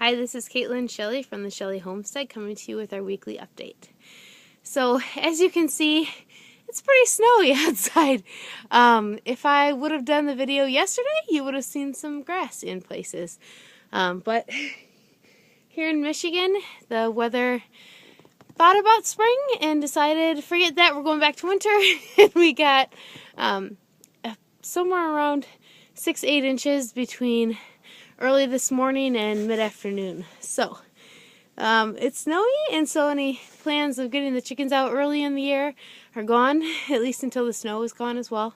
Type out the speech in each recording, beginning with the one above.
Hi, this is Caitlin Shelley from the Shelley Homestead coming to you with our weekly update. So, as you can see, it's pretty snowy outside. If I would have done the video yesterday, you would have seen some grass in places. But here in Michigan, the weather thought about spring and decided, forget that, we're going back to winter. And we got somewhere around 6-8 inches between early this morning and mid-afternoon. So it's snowy, and so any plans of getting the chickens out early in the year are gone, at least until the snow is gone as well.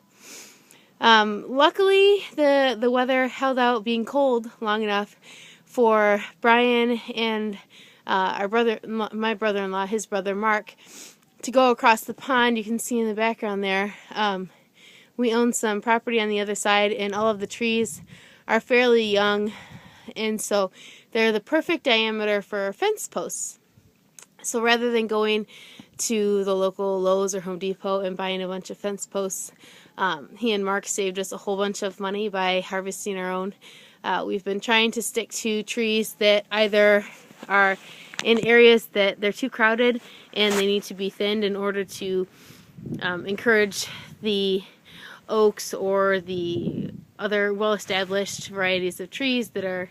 Luckily, the weather held out being cold long enough for Brian and my brother-in-law, his brother Mark, to go across the pond. You can see in the background there. We own some property on the other side, and all of the trees are fairly young, and so they're the perfect diameter for fence posts. So rather than going to the local Lowe's or Home Depot and buying a bunch of fence posts, he and Mark saved us a whole bunch of money by harvesting our own. We've been trying to stick to trees that either are in areas that they're too crowded and they need to be thinned in order to encourage the oaks or the other well-established varieties of trees that are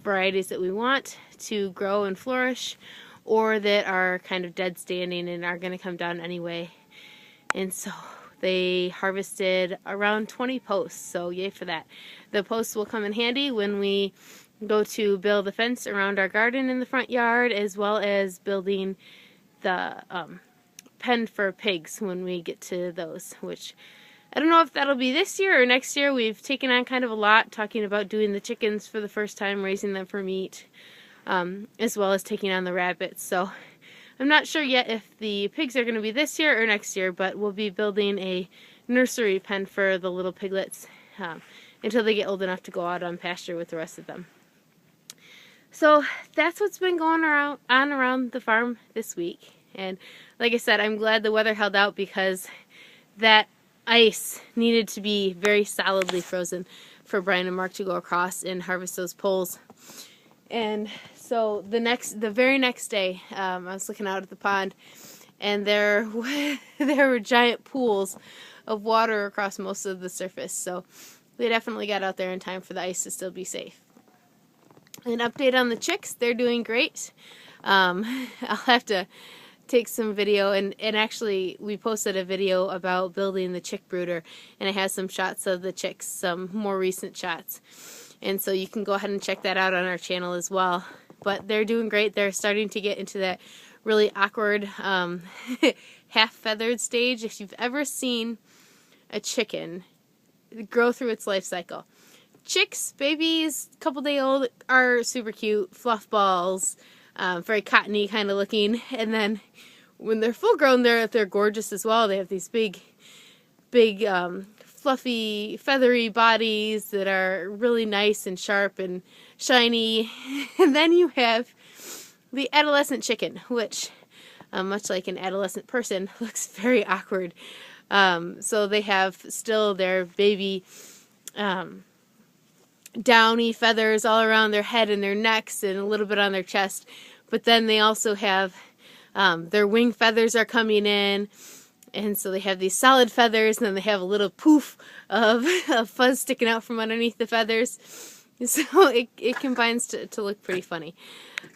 varieties that we want to grow and flourish, or that are kind of dead standing and are going to come down anyway. And so they harvested around 20 posts, so yay for that. The posts will come in handy when we go to build a fence around our garden in the front yard, as well as building the pen for pigs when we get to those, which I don't know if that'll be this year or next year. We've taken on kind of a lot, talking about doing the chickens for the first time, raising them for meat, as well as taking on the rabbits. So I'm not sure yet if the pigs are going to be this year or next year, but we'll be building a nursery pen for the little piglets until they get old enough to go out on pasture with the rest of them. So that's what's been going on around the farm this week. And like I said, I'm glad the weather held out, because that ice needed to be very solidly frozen for Brian and Mark to go across and harvest those poles. And so the very next day, I was looking out at the pond, and there were giant pools of water across most of the surface. So we definitely got out there in time for the ice to still be safe. An update on the chicks: they're doing great. I'll have to take some video, and actually we posted a video about building the chick brooder, and it has some shots of the chicks, some more recent shots, and so you can go ahead and check that out on our channel as well. But they're doing great. They're starting to get into that really awkward half feathered stage. If you've ever seen a chicken grow through its life cycle, chicks, babies, couple day old, are super cute, fluff balls, very cottony kind of looking, and then when they're full grown, they're gorgeous as well. They have these big fluffy, feathery bodies that are really nice and sharp and shiny. And then you have the adolescent chicken, which, much like an adolescent person, looks very awkward. So they have still their baby downy feathers all around their head and their necks and a little bit on their chest, but then they also have their wing feathers are coming in, and so they have these solid feathers, and then they have a little poof of fuzz sticking out from underneath the feathers, so it combines to look pretty funny.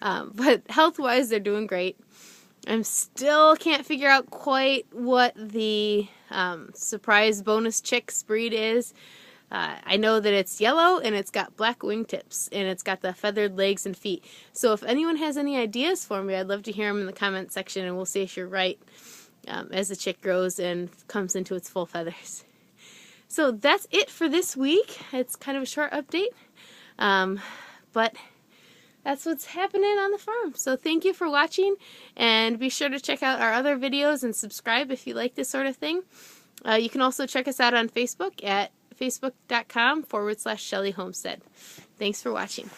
But health-wise, they're doing great. I still can't figure out quite what the surprise bonus chicks breed is. I know that it's yellow, and it's got black wingtips, and it's got the feathered legs and feet. So if anyone has any ideas for me, I'd love to hear them in the comment section, and we'll see if you're right as the chick grows and comes into its full feathers. So that's it for this week. It's kind of a short update, but that's what's happening on the farm. So thank you for watching, and be sure to check out our other videos and subscribe if you like this sort of thing. You can also check us out on Facebook at facebook.com/Shelley Homestead. Thanks for watching.